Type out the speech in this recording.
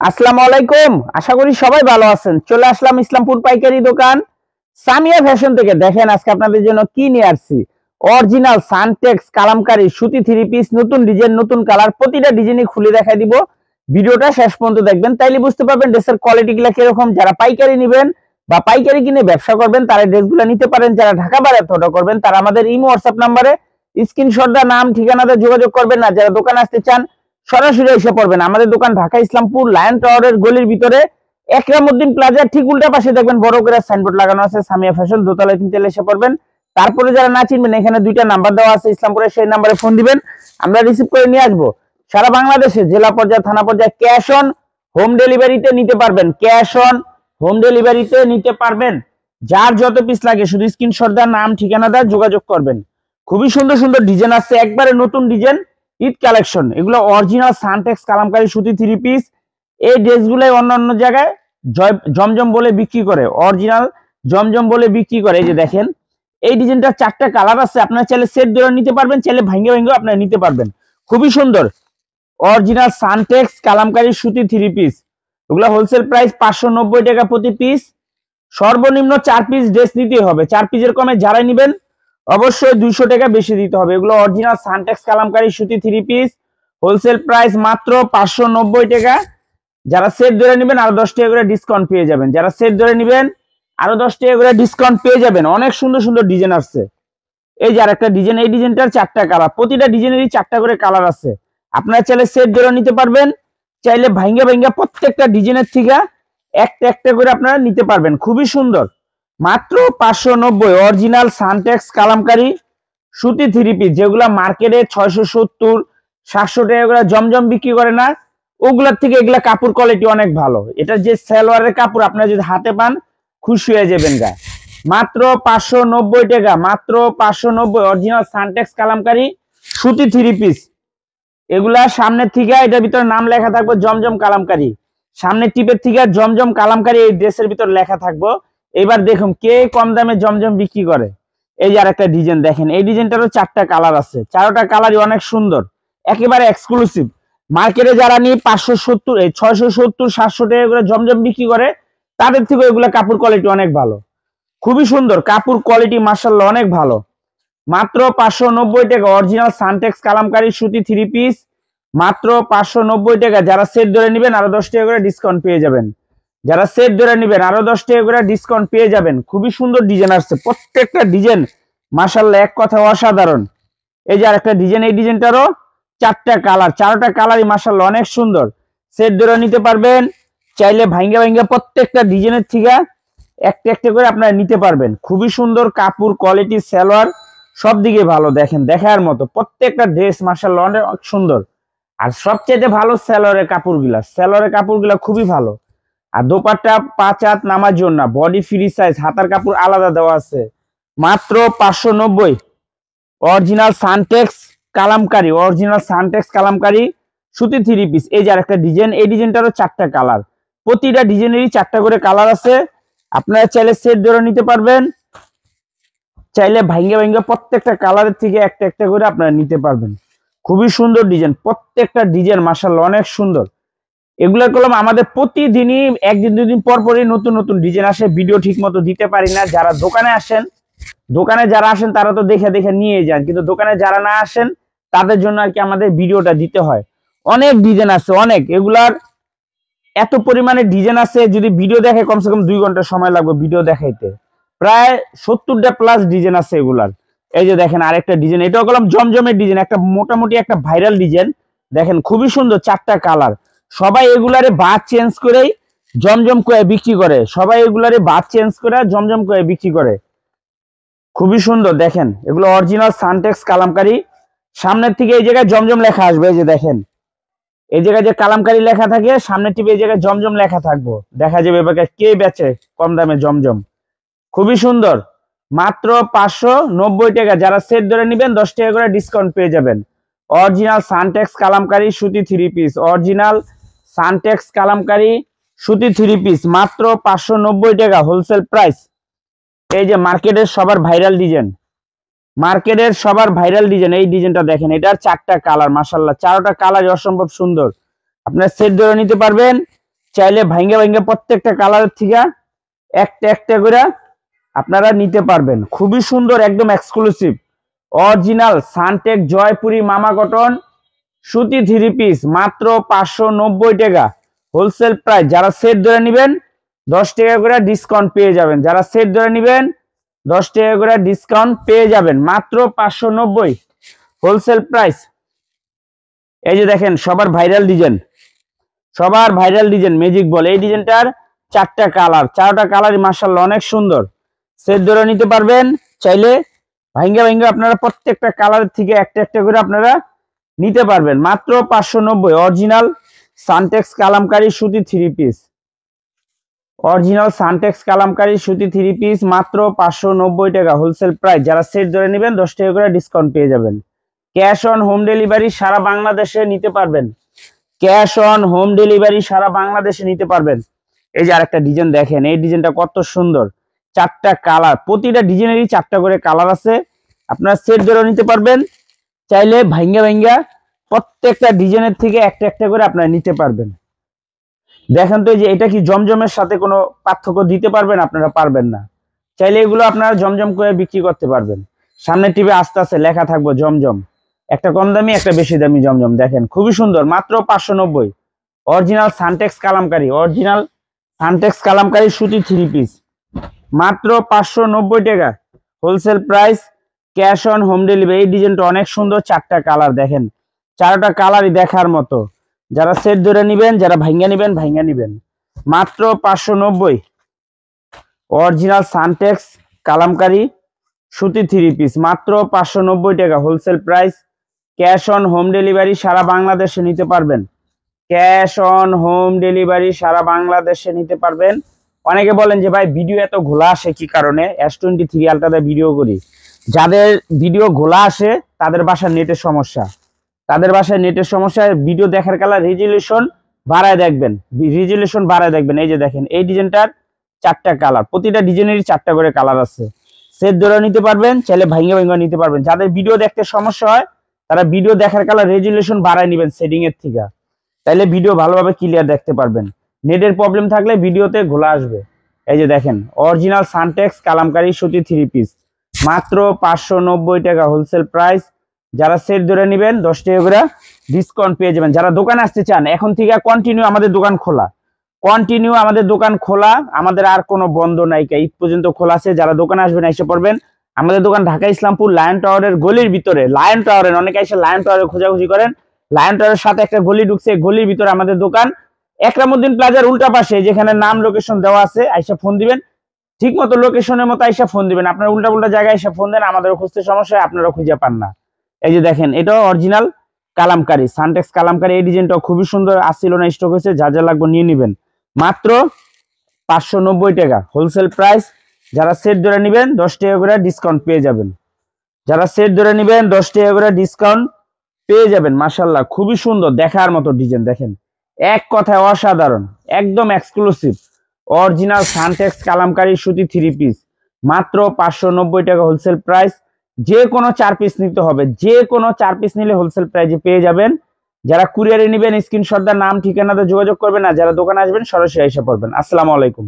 আসসালামু আলাইকুম। আশা করি সবাই ভালো আছেন। চলে আসলাম ইসলামপুর পাইকারি দোকান সামিয়া ফ্যাশন থেকে। দেখেন আজকে আপনাদের জন্য কি নিয়ে আসছি। অরিজিনাল সানটেক্স কালামকারী সুতি থ্রি পিস, নতুন ডিজাইন, নতুন কালার, প্রতিটা ডিজাইনই খুলে দেখাই দিব। ভিডিওটা শেষ পর্যন্ত দেখবেন, তাইলে বুঝতে পারবেন ড্রেসের কোয়ালিটি গুলা কিরকম। যারা পাইকারি নেবেন বা পাইকারি কিনে ব্যবসা করবেন তারা ড্রেসগুলো নিতে পারেন। যারা ঢাকা বাইরে অর্ডার করবেন তারা আমাদের ইমো হোয়াটসঅ্যাপ নাম্বারে স্ক্রিনশট দা নাম ঠিকানাতে যোগাযোগ করবেন। না যারা দোকানে আসতে চান সরাসরি এসে পড়বেন। আমাদের দোকান ঢাকা ইসলামপুর লায়ন টাওয়ারের গলির ভিতরে একরামউদ্দিন প্লাজার ঠিক উল্টা পাশে দেখবেন বড় করে সাইনবোর্ড লাগানো আছে সামিয়া ফ্যাশন, দোতলায় তিনতলায় এসে পড়বেন। তারপরে যারা না চিনবেন এখানে দুইটা নাম্বার দেওয়া আছে ইসলামপুরে, সেই নাম্বারে ফোন দিবেন, আমরা রিসিভ করে নিয়ে আসবো। সারা বাংলাদেশে জেলা পর্যায়ে থানা পর্যায়ে ক্যাশ অন হোম ডেলিভারিতে নিতে পারবেন। ক্যাশ অন হোম ডেলিভারিতে নিতে পারবেন। যার যত পিস লাগে শুধু স্ক্রিনশট দেওয়ার নাম ঠিকানা দেওয়া যোগাযোগ করবেন। খুবই সুন্দর সুন্দর ডিজাইন আছে, একবারে নতুন ডিজাইন, ঈদ কালেকশন। এগুলো অরিজিনাল সানটেক্স কালামকারী সুতি থ্রি পিস। এই ড্রেসগুলো অন্য জায়গায় জমজম বলে বিক্রি করে, অরিজিনাল জমজম বলে বিক্রি করে। এই যে দেখেন এই ডিজাইনটা চারটা কালার আছে, আপনারা চাইলে সেট ধরে নিতে পারবেন, চাইলে ভাঙ্গে ভাঙ্গে আপনারা নিতে পারবেন। খুবই সুন্দর অরিজিনাল সানটেক্স কালামকারী সুতি থ্রি পিস। এগুলো হোলসেল প্রাইস 590 টাকা প্রতি পিস। সর্বনিম্ন 4 পিস ড্রেস নিতে হবে। 4 পিসের কমে যারা নেবেন অবশ্যই 200 টাকা বেশি দিতে হবে। এগুলো অরিজিনাল সানটেক্স কালামকারী সুতি থ্রি পিস, হোলসেল প্রাইস মাত্র 590 টাকা। যারা সেট ধরে নেবেন আরো 10 টাকা করে ডিসকাউন্ট পেয়ে যাবেন। যারা সেট ধরে নেবেন আরো 10 টাকা করে ডিসকাউন্ট পেয়ে যাবেন। অনেক সুন্দর সুন্দর ডিজাইন আসছে। এই যে আরেকটা ডিজাইন, এই ডিজাইনটার 4টা কালার, প্রতিটা ডিজাইনেরই 4টা করে কালার আছে। আপনারা চাইলে সেট ধরে নিতে পারবেন, চাইলে ভাঙ্গা ভাঙ্গা প্রত্যেকটা ডিজাইনের থেকে একটা একটা করে আপনারা নিতে পারবেন। খুবই সুন্দর, মাত্র 590 অরিজিনাল সানটেক্স কালামকারী সুতি থ্রি পিস, যেগুলা মার্কেটে 670 700 টাকা করে জমজম বিক্রি করে না, ওগুলার থেকে এগুলা কাপড় কোয়ালিটি অনেক ভালো। এটা যে সালোয়ারের কাপড় আপনারা যদি হাতে পান খুশি হয়ে যাবেন গা। মাত্র 590 টাকা, মাত্র 590 অরিজিনাল সানটেক্স কালামকারী সুতি থ্রি পিস। এগুলা সামনের থেকে এটার ভিতরে নাম লেখা থাকবে জমজম কালামকারী, সামনের টিপের থেকে জমজম কালামকারী এই ড্রেসের ভিতর লেখা থাকবো। এবার দেখুন কে কম দামে জমজম বিক্রি করে। এই যে আরেকটা ডিজাইন দেখেন, এই ডিজাইনটারও 4টা কালার আছে, 4টা কালারই অনেক সুন্দর, একেবারে এক্সক্লুসিভ। মার্কেটে যারা নিয়ে 570 670 700 টাকা করে জমজম বিক্রি করে তাদের থেকে এগুলা কাপড় কোয়ালিটি অনেক ভালো। খুবই সুন্দর কাপড় কোয়ালিটি, মাশাআল্লাহ অনেক ভালো। মাত্র 590 টাকা অরিজিনাল সানটেক্স কালামকারী সুতি থ্রি পিস, মাত্র 590 টাকা। যারা সেট ধরে নেবেন আরো 10 টাকা করে ডিসকাউন্ট পেয়ে যাবেন। যারা সেট ধরে নেবেন আরো 10 টাকা করে ডিসকাউন্ট পেয়ে যাবেন। খুবই সুন্দর ডিজাইন আসছে, প্রত্যেকটা ডিজাইন মাশাআল্লাহ এক কথা অসাধারণ। এই যে আরেকটা ডিজাইন, এই ডিজাইনটারও 4টা কালার, 4টা কালারই মাশাআল্লাহ অনেক সুন্দর। সেট ধরে নিতে পারবেন, চাইলে ভাঙ্গা ভাঙ্গা প্রত্যেকটা ডিজাইনের থেকে একটা একটা করে আপনারা নিতে পারবেন। খুবই সুন্দর কাপড় কোয়ালিটি, সালোয়ার সব দিকে ভালো, দেখেন দেখার মতো প্রত্যেকটা ড্রেস মাশাআল্লাহ অনেক সুন্দর। আর সবচেয়ে ভালো সালোয়ারের কাপড়গুলা, সালোয়ারের কাপড়গুলা খুবই ভালো। আর দোপাট্টা 5 হাত নামার জন্য, বডি ফ্রি সাইজ, হাতার কাপড় আলাদা দেওয়া আছে। মাত্র 590 original Suntex Kalamkari, original Suntex Kalamkari সুতি থ্রি পিস। এই যে আরেকটা ডিজাইন, এই ডিজাইনটারও 4টা কালার, প্রতিটা ডিজাইনেরই 4টা করে কালার আছে। আপনারা চাইলে সেট ধরে নিতে পারবেন, চাইলে ভাঙ্গা ভাঙ্গা প্রত্যেকটা কালারের থেকে একটা একটা করে আপনারা নিতে পারবেন। খুবই সুন্দর ডিজাইন, প্রত্যেকটা ডিজাইন মাশাআল্লাহ অনেক সুন্দর। এগুলা কলম আমাদের প্রতিদিনই একদিন দুদিন পর পরই নতুন নতুন ডিজাইন আসে, ভিডিও ঠিক মতো দিতে পারি না। যারা দোকানে আসেন, দোকানে যারা আসেন তারা তো দেখে দেখে নিয়ে যান, কিন্তু দোকানে যারা না আসেন তাদের জন্য আর কি আমাদের ভিডিওটা দিতে হয়। অনেক ডিজাইন আছে, অনেক, এগুলার এত পরিমাণে ডিজাইন আছে, যদি ভিডিও দেখে কমসে কম 2 ঘন্টা সময় লাগবে ভিডিও দেখাইতে। প্রায় 70টা প্লাস ডিজাইন আছে এগুলার। এই যে দেখেন আরেকটা ডিজাইন, এটাও কলম জমজমের ডিজাইন, একটা মোটামুটি একটা ভাইরাল ডিজাইন। দেখেন খুবই সুন্দর, 4টা কালার। সবাই এগুলারে বাদ চেঞ্জ করেই জমজম করে বিক্রি করে, সবাই এগুলারে বাদ চেঞ্জ করে জমজম করে বিক্রি করে। খুবই সুন্দর দেখেন, এগুলো অরিজিনাল সানটেক্স কালামকারী। সামনের থেকে এই জায়গায় জমজম লেখা আসবে, এই যে দেখেন এই জায়গায় যে কালামকারী লেখা থাকে সামনের টিপে এই জায়গায় জমজম লেখা থাকবো, দেখা যাবে এবার কে বেচে কম দামে জমজম। খুবই সুন্দর, মাত্র 590 টাকা। যারা সেট ধরে নেবেন 10 টাকা করে ডিসকাউন্ট পেয়ে যাবেন। অরিজিনাল সানটেক্স কালামকারী সুতি three piece, original Suntex Kalamkari সুতি থ্রি পিস, মাত্র 590 টাকা হোলসেল প্রাইস। এই যে মার্কেটের সবার ভাইরাল ডিজাইন, মার্কেটের সবার ভাইরাল ডিজাইন, এই ডিজাইনটা দেখেন, এটার 4টা কালার মাশাআল্লাহ, 4টা কালার অসম্ভব সুন্দর। আপনারা সেট ধরে নিতে পারবেন, চাইলে ভাঙ্গা ভাঙ্গা প্রত্যেকটা কালারের থেকে একটা একটা করে আপনারা নিতে পারবেন। খুবই সুন্দর, একদম এক্সক্লুসিভ অরিজিনাল সানটেক জয়পুরি মামা কটন সুতি 3 পিস মাত্র 590 টাকা হোলসেল প্রাইস। যারা সেট ধরে নেবেন 10 টাকা করে ডিসকাউন্ট পেয়ে যাবেন। যারা সেট ধরে নেবেন 10 টাকা করে ডিসকাউন্ট পেয়ে যাবেন মাত্র 590 হোলসেল প্রাইস। এই যে দেখেন সবার ভাইরাল ডিজাইন ম্যাজিক বল। এই ডিজাইনটার 4টা কালার, 4টা কালারই মাশাআল্লাহ অনেক সুন্দর। সেট ধরে নিতে পারবেন, চাইলে ভাঙ্গা ভাঙ্গা আপনারা প্রত্যেকটা কালার থেকে একটা একটা করে আপনারা নিতে পারবেন মাত্র 590। অরিজিনাল সানটেক্স কালামকারী সুতি 3 পিস, অরিজিনাল সানটেক্স কালামকারী সুতি 3 পিস মাত্র 590 টাকা হোলসেল প্রাইস। যারা সেট ধরে নেবেন 10 টাকা করে ডিসকাউন্ট পেয়ে যাবেন। ক্যাশ অন হোম ডেলিভারি সারা বাংলাদেশে নিতে পারবেন, ক্যাশ অন হোম ডেলিভারি সারা বাংলাদেশে নিতে পারবেন। এই যে আরেকটা ডিজাইন দেখেন, এই ডিজাইনটা কত সুন্দর, 4টা কালার, প্রতিটা ডিজাইনেরই 4টা করে কালার আছে। আপনারা সেট ধরে নিতে পারবেন, চাইলে ভাঙ্গা ভাঙ্গা প্রত্যেকটা ডিজাইনের থেকে একটা একটা করে আপনারা নিতে পারবেন। দেখেন তো যে এটা কি জমজমের সাথে কোনো পার্থক্য দিতে পারবেন? আপনারা পারবেন না। চাইলে এগুলো আপনারা জমজম করে বিক্রি করতে পারবেন। সামনে টিভি আস্তে আস্তে লেখা থাকবে জমজম, একটা কম দামি একটা বেশি দামি জমজম। দেখেন খুবই সুন্দর, মাত্র 590। Original Suntex Kalamkari, original Suntex Kalamkari সুতি 3 পিস মাত্র 590 টাকা wholesale price, cash on home delivery. এই ডিজাইনটা অনেক সুন্দর, 4টা কালার দেখেন, 4টা কালারই দেখার মতো। যারা সেট ধরে নিবেন, যারা ভাঙ্গা নিবেন মাত্র 590। অরিজিনাল সানটেক্স কালামকারী সুতি 3 পিস মাত্র 590 টাকা wholesale price. Cash on home delivery সারা বাংলাদেশে নিতে পারবেন, ক্যাশ অন হোম ডেলিভারি সারা বাংলাদেশে নিতে পারবেন। অনেকে বলেন যে ভাই ভিডিও এত ঘোলা আসে কি কারণে? S23 আলট্রাতে ভিডিও করি, যাদের ভিডিও ঘোলা আসে তাদের বাসার নেটের সমস্যা, তাদের বাসায় নেটের সমস্যা। ভিডিও দেখার কালার রেজুলেশন বাড়ায় দেখবেন, রেজুলেশন বাড়ায় দেখবেন। এই যে দেখেন এই ডিজাইনটার 4টা কালার, প্রতিটা ডিজাইনেরই 4টা করে কালার আছে। সেট ধরে নিতে পারবেন, চাইলে ভাঙ্গা ভাঙ্গা নিতে পারবেন। যাদের ভিডিও দেখতে সমস্যা হয় তারা ভিডিও দেখার কালার রেজুলেশন বাড়ায় নেবেন সেটিং এর থেকে, তাইলে ভিডিও ভালোভাবে ক্লিয়ার দেখতে পারবেন। নেটের প্রবলেম থাকলে ভিডিওতে ঘোলা আসবে। এই যে দেখেন অরিজিনাল সানটেক্স কালামকারী সুতি 3 পিস মাত্র 590 টাকা হোলসেল প্রাইস। যারা সেট ধরে নেবেন 10 টাকা করে ডিসকাউন্ট পেয়ে যাবেন। যারা দোকানে আসতে চান এখন থেকে কন্টিনিউ আমাদের দোকান খোলা, কন্টিনিউ আমাদের দোকান খোলা, আমাদের আর কোনো বন্ধ নাই, ঈদ পর্যন্ত খোলা আছে। যারা দোকানে আসবেন এসে পড়বেন। আমাদের দোকান ঢাকা ইসলামপুর লায়ন টাওয়ারের গলির ভিতরে, লায়ন টাওয়ারের অনেকে এসে লায়ন টাওয়ারে খোঁজাখুঁজি করেন, লায়ন টাওয়ারের সাথে একটা গলি ঢুকছে, গলির ভিতরে আমাদের দোকান। একরামউদ্দিন প্লাজার উল্টা পাশে যেখানে নাম লোকেশন দেওয়া আছে আইসা ফোন দিবেন, ঠিক মতো লোকেশনের মতো আইসা ফোন দিবেন। আপনার উল্টা উল্টা জায়গায় এসে ফোন দেন, আমাদের খুঁজতে সমস্যা হয়, আপনারা খুঁজে পান না। এই যে দেখেন এটাও অরিজিনাল কালামকারী সানটেক্স কালামকারী। এই ডিজাইনটাও খুবই সুন্দর, আসছিল না, স্টক হয়েছে, যা যা লাগবে নিয়ে নেবেন মাত্র 590 টাকা হোলসেল প্রাইস। যারা সেট ধরে নেবেন 10 টাকা করে ডিসকাউন্ট পেয়ে যাবেন, যারা সেট ধরে নেবেন 10 টাকা করে ডিসকাউন্ট পেয়ে যাবেন। মাশাআল্লাহ খুবই সুন্দর, দেখার মতো ডিজাইন। দেখেন এক কথায় অসাধারণ, একদম এক্সক্লুসিভ অরিজিনাল সানটেক্স কালামকারী সুতি 3 পিস মাত্র 590 টাকা হোলসেল প্রাইস। যে কোনো 4 পিস নিতে হবে, যে কোনো 4 পিস নিলে হোলসেল প্রাইসে পেয়ে যাবেন। যারা কুরিয়ারে নেবেন স্ক্রিনশট দা নাম ঠিকানাতে যোগাযোগ করবেন, না যারা দোকানে আসবেন সরাসরি এসে পড়বেন। আসসালামু আলাইকুম।